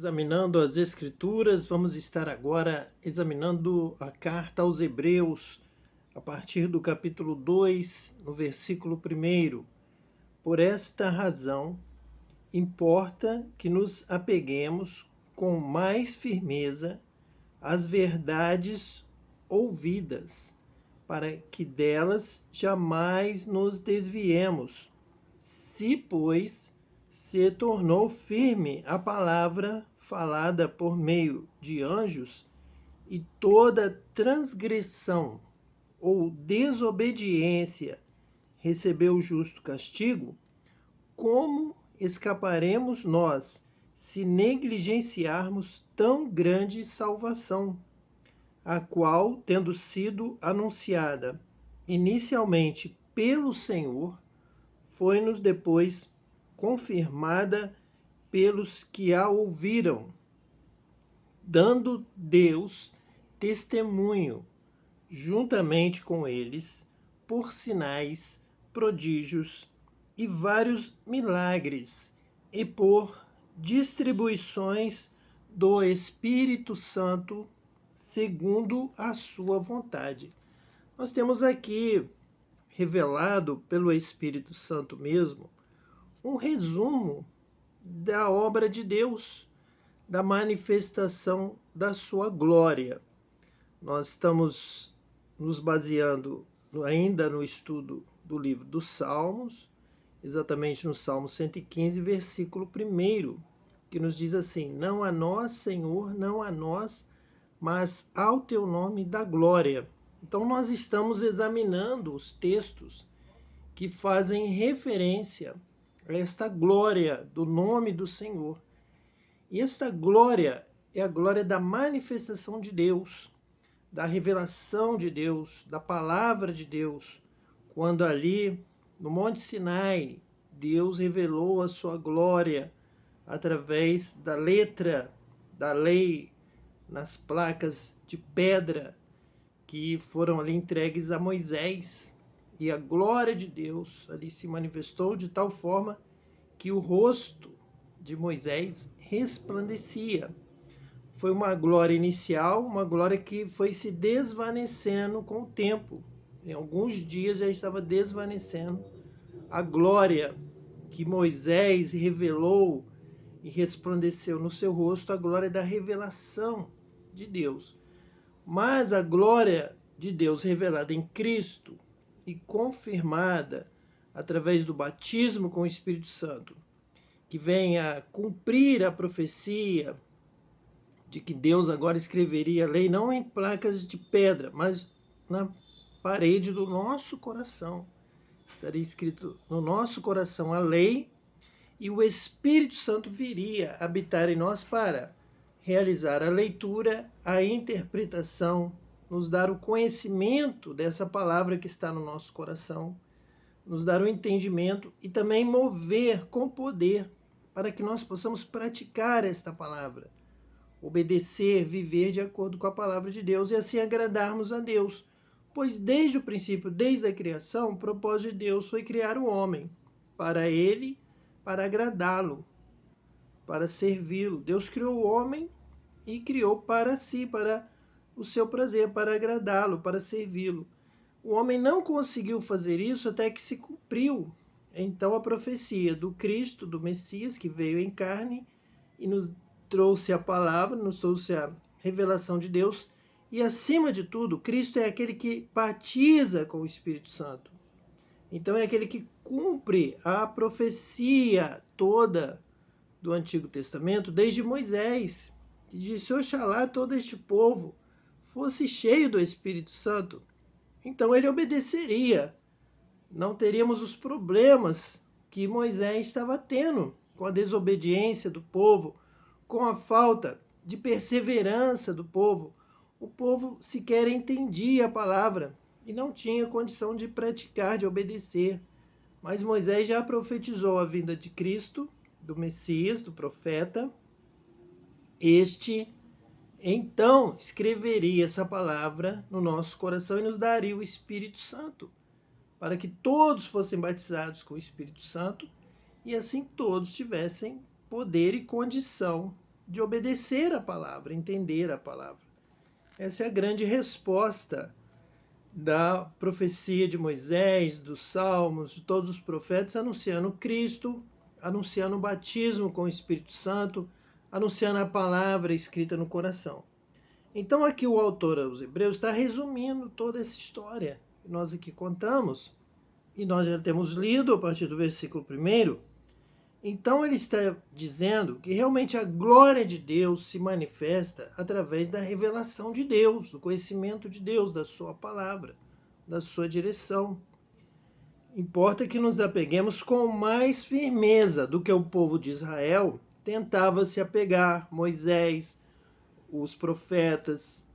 Examinando as Escrituras, vamos estar agora examinando a carta aos Hebreus, a partir do capítulo 2, no versículo 1. Por esta razão, importa que nos apeguemos com mais firmeza às verdades ouvidas, para que delas jamais nos desviemos. Se, pois, se tornou firme a palavra falada por meio de anjos, e toda transgressão ou desobediência recebeu justo castigo, como escaparemos nós se negligenciarmos tão grande salvação, a qual, tendo sido anunciada inicialmente pelo Senhor, foi-nos depois confirmada pelos que a ouviram, dando Deus testemunho, juntamente com eles, por sinais, prodígios e vários milagres, e por distribuições do Espírito Santo, segundo a sua vontade. Nós temos aqui, revelado pelo Espírito Santo mesmo, um resumo da obra de Deus, da manifestação da sua glória. Nós estamos nos baseando ainda no estudo do livro dos Salmos, exatamente no Salmo 115, versículo 1, que nos diz assim: não a nós, Senhor, não a nós, mas ao teu nome dá glória. Então nós estamos examinando os textos que fazem referência a esta glória do nome do Senhor. E esta glória é a glória da manifestação de Deus, da revelação de Deus, da palavra de Deus. Quando ali, no Monte Sinai, Deus revelou a sua glória através da letra da lei nas placas de pedra que foram ali entregues a Moisés. E a glória de Deus ali se manifestou de tal forma que o rosto de Moisés resplandecia. Foi uma glória inicial, uma glória que foi se desvanecendo com o tempo. Em alguns dias já estava desvanecendo a glória que Moisés revelou e resplandeceu no seu rosto, a glória da revelação de Deus. Mas a glória de Deus revelada em Cristo e confirmada através do batismo com o Espírito Santo, que vem a cumprir a profecia de que Deus agora escreveria a lei não em placas de pedra, mas na parede do nosso coração. Estaria escrito no nosso coração a lei, e o Espírito Santo viria habitar em nós para realizar a leitura, a interpretação, nos dar o conhecimento dessa palavra que está no nosso coração, nos dar o entendimento e também mover com poder para que nós possamos praticar esta palavra, obedecer, viver de acordo com a palavra de Deus e assim agradarmos a Deus. Pois desde o princípio, desde a criação, o propósito de Deus foi criar o homem para ele, para agradá-lo, para servi-lo. Deus criou o homem e criou para si, para o seu prazer, para agradá-lo, para servi-lo. O homem não conseguiu fazer isso até que se cumpriu, então, a profecia do Cristo, do Messias, que veio em carne e nos trouxe a palavra, nos trouxe a revelação de Deus. E, acima de tudo, Cristo é aquele que batiza com o Espírito Santo. Então, é aquele que cumpre a profecia toda do Antigo Testamento, desde Moisés, que disse: oxalá todo este povo fosse cheio do Espírito Santo. Então ele obedeceria. Não teríamos os problemas que Moisés estava tendo com a desobediência do povo, com a falta de perseverança do povo. O povo sequer entendia a palavra e não tinha condição de praticar, de obedecer. Mas Moisés já profetizou a vinda de Cristo, do Messias, do profeta. Este, então, escreveria essa palavra no nosso coração e nos daria o Espírito Santo, para que todos fossem batizados com o Espírito Santo e assim todos tivessem poder e condição de obedecer a palavra, entender a palavra. Essa é a grande resposta da profecia de Moisés, dos Salmos, de todos os profetas, anunciando Cristo, anunciando o batismo com o Espírito Santo, anunciando a palavra escrita no coração. Então aqui o autor aos Hebreus está resumindo toda essa história que nós aqui contamos, e nós já temos lido a partir do versículo 1. Então ele está dizendo que realmente a glória de Deus se manifesta através da revelação de Deus, do conhecimento de Deus, da sua palavra, da sua direção. Importa que nos apeguemos com mais firmeza do que o povo de Israel tentava se apegar. Moisés, os profetas,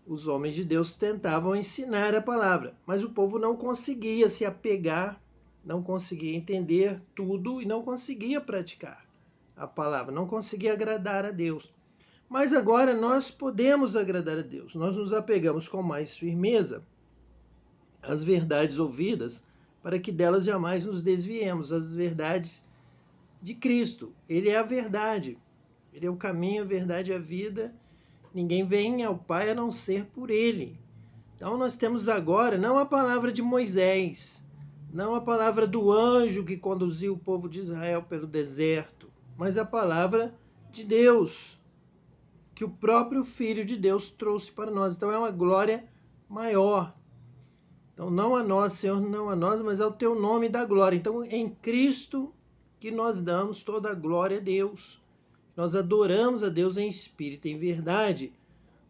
os homens de Deus tentavam ensinar a palavra, mas o povo não conseguia se apegar, não conseguia entender tudo e não conseguia praticar a palavra, não conseguia agradar a Deus. Mas agora nós podemos agradar a Deus. Nós nos apegamos com mais firmeza às verdades ouvidas, para que delas jamais nos desviemos, as verdades de Cristo. Ele é a verdade, ele é o caminho, a verdade e a vida. Ninguém vem ao Pai a não ser por ele. Então nós temos agora não a palavra de Moisés, não a palavra do anjo que conduziu o povo de Israel pelo deserto, mas a palavra de Deus, que o próprio Filho de Deus trouxe para nós. Então é uma glória maior. Então não a nós, Senhor, não a nós, mas ao teu nome da glória. Então em Cristo que nós damos toda a glória a Deus. Nós adoramos a Deus em espírito, em verdade,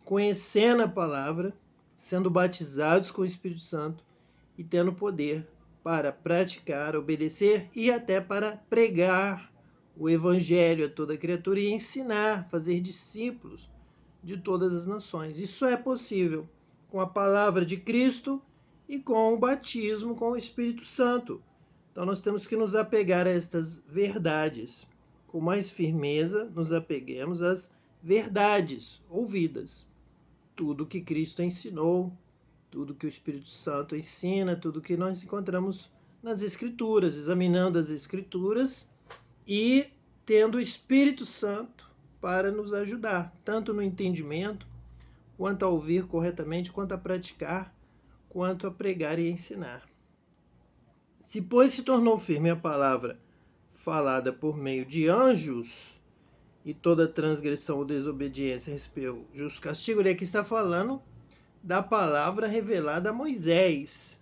conhecendo a palavra, sendo batizados com o Espírito Santo e tendo poder para praticar, obedecer e até para pregar o Evangelho a toda criatura e ensinar, fazer discípulos de todas as nações. Isso é possível com a palavra de Cristo e com o batismo com o Espírito Santo. Então nós temos que nos apegar a estas verdades. Com mais firmeza, nos apeguemos às verdades ouvidas. Tudo que Cristo ensinou, tudo que o Espírito Santo ensina, tudo que nós encontramos nas Escrituras, examinando as Escrituras e tendo o Espírito Santo para nos ajudar, tanto no entendimento, quanto a ouvir corretamente, quanto a praticar, quanto a pregar e ensinar. Se, pois, se tornou firme a palavra falada por meio de anjos, e toda transgressão ou desobediência recebeu justo castigo, ele aqui está falando da palavra revelada a Moisés.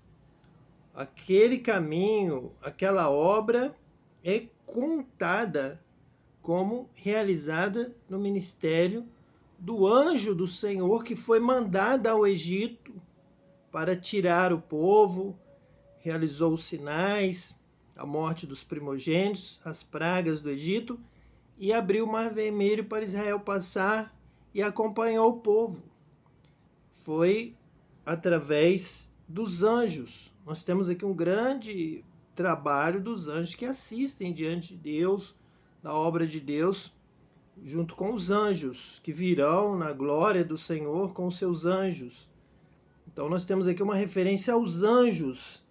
Aquele caminho, aquela obra é contada como realizada no ministério do anjo do Senhor que foi mandado ao Egito para tirar o povo, realizou os sinais, a morte dos primogênitos, as pragas do Egito, e abriu o Mar Vermelho para Israel passar e acompanhou o povo. Foi através dos anjos. Nós temos aqui um grande trabalho dos anjos que assistem diante de Deus, da obra de Deus, junto com os anjos, que virão na glória do Senhor com os seus anjos. Então nós temos aqui uma referência aos anjos.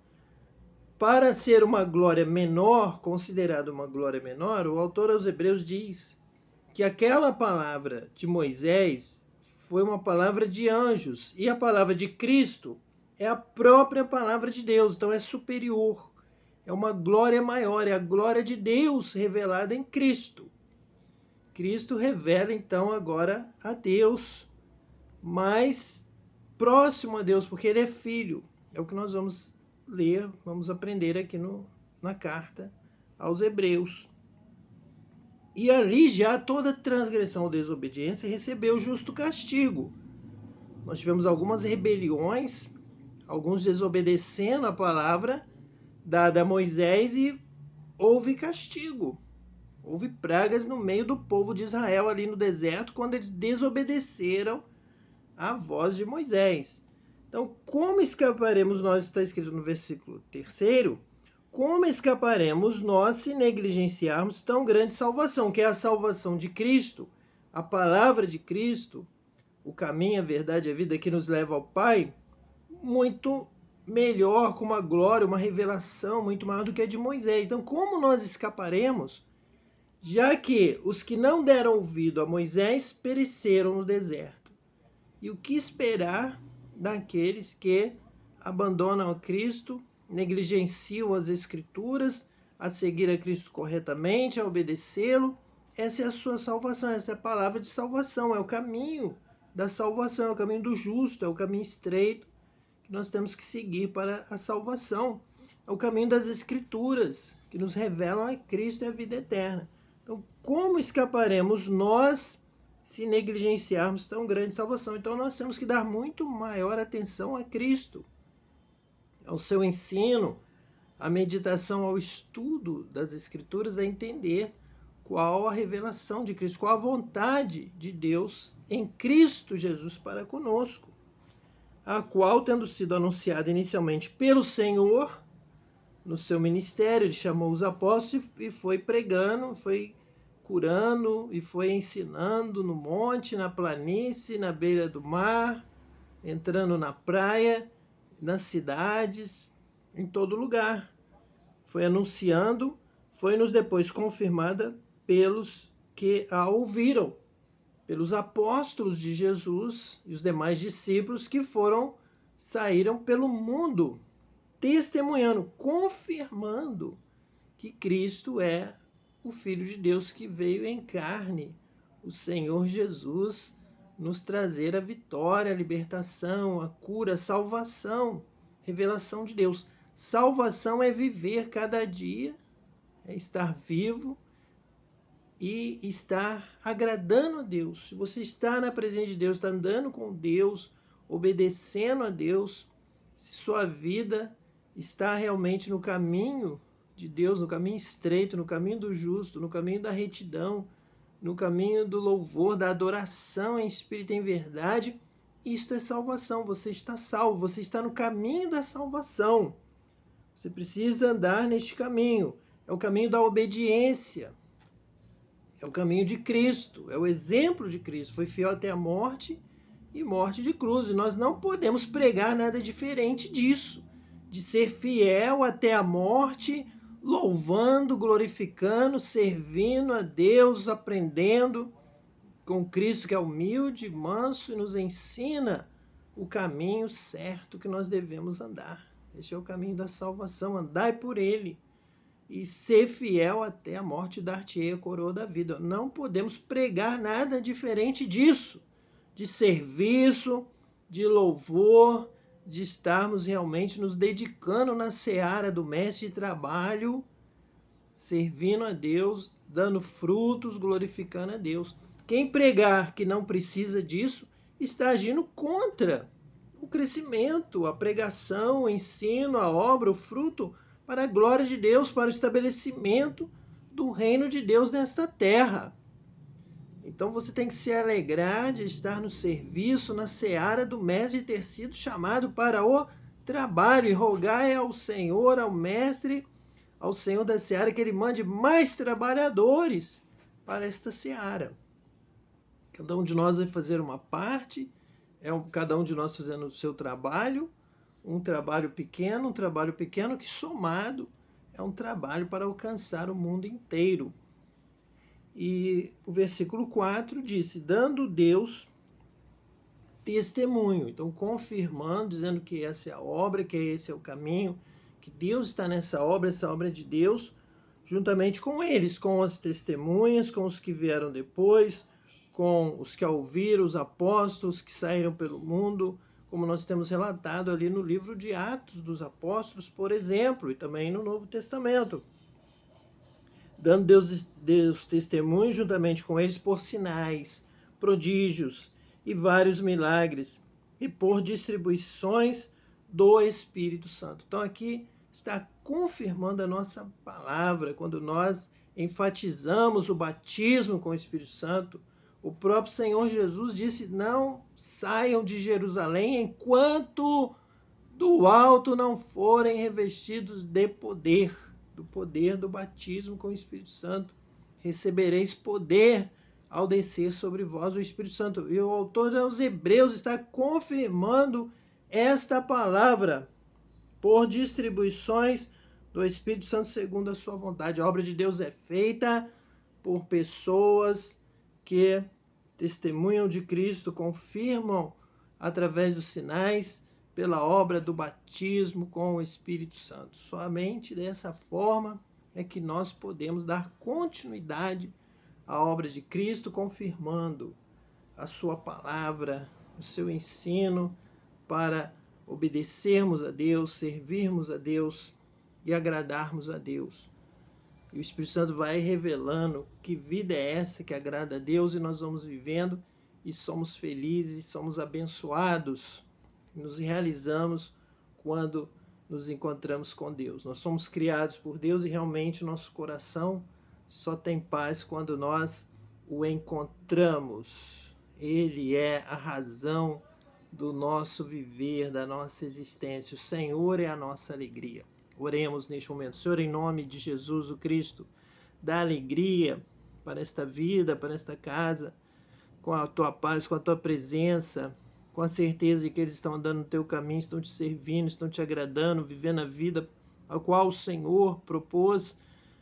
Para ser uma glória menor, considerada uma glória menor, o autor aos Hebreus diz que aquela palavra de Moisés foi uma palavra de anjos e a palavra de Cristo é a própria palavra de Deus, então é superior, é uma glória maior, é a glória de Deus revelada em Cristo. Cristo revela então agora a Deus, mais próximo a Deus, porque ele é filho. É o que nós vamos ler, vamos aprender aqui na carta aos Hebreus. E ali já toda transgressão ou desobediência recebeu justo castigo. Nós tivemos algumas rebeliões, alguns desobedecendo a palavra dada a Moisés e houve castigo. Houve pragas no meio do povo de Israel ali no deserto quando eles desobedeceram à voz de Moisés. Então, como escaparemos nós, está escrito no versículo 3, como escaparemos nós se negligenciarmos tão grande salvação, que é a salvação de Cristo, a palavra de Cristo, o caminho, a verdade e a vida que nos leva ao Pai, muito melhor, com uma glória, uma revelação muito maior do que a de Moisés. Então, como nós escaparemos, já que os que não deram ouvido a Moisés pereceram no deserto. E o que esperar daqueles que abandonam a Cristo, negligenciam as Escrituras, a seguir a Cristo corretamente, a obedecê-lo? Essa é a sua salvação, essa é a palavra de salvação, é o caminho da salvação, é o caminho do justo, é o caminho estreito que nós temos que seguir para a salvação. É o caminho das Escrituras, que nos revelam a Cristo e a vida eterna. Então, como escaparemos nós se negligenciarmos tão grande salvação? Então, nós temos que dar muito maior atenção a Cristo, ao seu ensino, à meditação, ao estudo das Escrituras, a entender qual a revelação de Cristo, qual a vontade de Deus em Cristo Jesus para conosco, a qual, tendo sido anunciada inicialmente pelo Senhor, no seu ministério, ele chamou os apóstolos e foi pregando, foi curando e foi ensinando no monte, na planície, na beira do mar, entrando na praia, nas cidades, em todo lugar. Foi anunciando, foi-nos depois confirmada pelos que a ouviram, pelos apóstolos de Jesus e os demais discípulos que saíram pelo mundo, testemunhando, confirmando que Cristo é o Filho de Deus que veio em carne, o Senhor Jesus, nos trazer a vitória, a libertação, a cura, a salvação, revelação de Deus. Salvação é viver cada dia, é estar vivo e estar agradando a Deus. Se você está na presença de Deus, está andando com Deus, obedecendo a Deus, se sua vida está realmente no caminho de Deus, no caminho estreito, no caminho do justo, no caminho da retidão, no caminho do louvor, da adoração em espírito e em verdade, isto é salvação. Você está salvo, você está no caminho da salvação. Você precisa andar neste caminho. É o caminho da obediência. É o caminho de Cristo. É o exemplo de Cristo. Foi fiel até a morte e morte de cruz. E nós não podemos pregar nada diferente disso. De ser fiel até a morte, louvando, glorificando, servindo a Deus, aprendendo com Cristo, que é humilde, manso e nos ensina o caminho certo que nós devemos andar. Este é o caminho da salvação. Andai por ele e ser fiel até a morte, dar-te-ei a coroa da vida. Não podemos pregar nada diferente disso, de serviço, de louvor, de estarmos realmente nos dedicando na seara do mestre de trabalho, servindo a Deus, dando frutos, glorificando a Deus. Quem pregar que não precisa disso está agindo contra o crescimento, a pregação, o ensino, a obra, o fruto para a glória de Deus, para o estabelecimento do reino de Deus nesta terra. Então você tem que se alegrar de estar no serviço, na seara do mestre, de ter sido chamado para o trabalho, e rogai ao Senhor, ao mestre, ao Senhor da seara, que ele mande mais trabalhadores para esta seara. Cada um de nós vai fazer uma parte, cada um de nós fazendo o seu trabalho, um trabalho pequeno que somado é um trabalho para alcançar o mundo inteiro. E o versículo 4 disse, dando Deus testemunho, então confirmando, dizendo que essa é a obra, que esse é o caminho, que Deus está nessa obra, essa obra é de Deus, juntamente com eles, com as testemunhas, com os que vieram depois, com os que a ouviram, os apóstolos que saíram pelo mundo, como nós temos relatado ali no livro de Atos dos Apóstolos, por exemplo, e também no Novo Testamento. Dando Deus testemunho juntamente com eles por sinais, prodígios e vários milagres, e por distribuições do Espírito Santo. Então aqui está confirmando a nossa palavra, quando nós enfatizamos o batismo com o Espírito Santo. O próprio Senhor Jesus disse, não saiam de Jerusalém enquanto do alto não forem revestidos de poder, do poder do batismo com o Espírito Santo. Recebereis poder ao descer sobre vós o Espírito Santo. E o autor aos Hebreus está confirmando esta palavra por distribuições do Espírito Santo segundo a sua vontade. A obra de Deus é feita por pessoas que testemunham de Cristo, confirmam através dos sinais, pela obra do batismo com o Espírito Santo. Somente dessa forma é que nós podemos dar continuidade à obra de Cristo, confirmando a sua palavra, o seu ensino, para obedecermos a Deus, servirmos a Deus e agradarmos a Deus. E o Espírito Santo vai revelando que vida é essa que agrada a Deus, e nós vamos vivendo e somos felizes, somos abençoados, nos realizamos quando nos encontramos com Deus. Nós somos criados por Deus e realmente o nosso coração só tem paz quando nós o encontramos. Ele é a razão do nosso viver, da nossa existência. O Senhor é a nossa alegria. Oremos neste momento. Senhor, em nome de Jesus o Cristo, dá alegria para esta vida, para esta casa, com a tua paz, com a tua presença, com a certeza de que eles estão andando no teu caminho, estão te servindo, estão te agradando, vivendo a vida a qual o Senhor propôs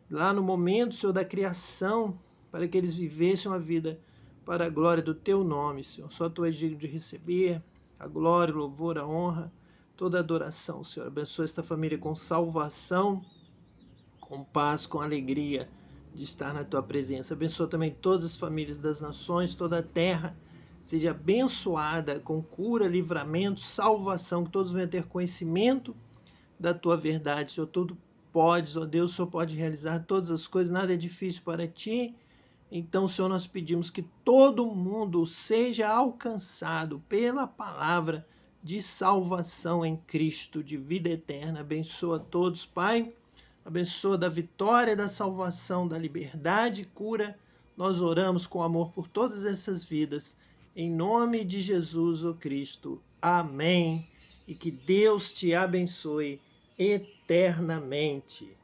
lá no momento, Senhor, da criação, para que eles vivessem uma vida para a glória do teu nome, Senhor. Só tu és digno de receber a glória, o louvor, a honra, toda a adoração, Senhor. Abençoa esta família com salvação, com paz, com alegria de estar na tua presença. Abençoa também todas as famílias das nações, toda a terra seja abençoada com cura, livramento, salvação, que todos venham ter conhecimento da tua verdade. Senhor, tudo podes, ó Deus, o Senhor pode realizar todas as coisas, nada é difícil para ti. Então, Senhor, nós pedimos que todo mundo seja alcançado pela palavra de salvação em Cristo, de vida eterna. Abençoa todos, Pai. Abençoa da vitória, da salvação, da liberdade e cura. Nós oramos com amor por todas essas vidas. Em nome de Jesus, o Cristo. Amém. E que Deus te abençoe eternamente.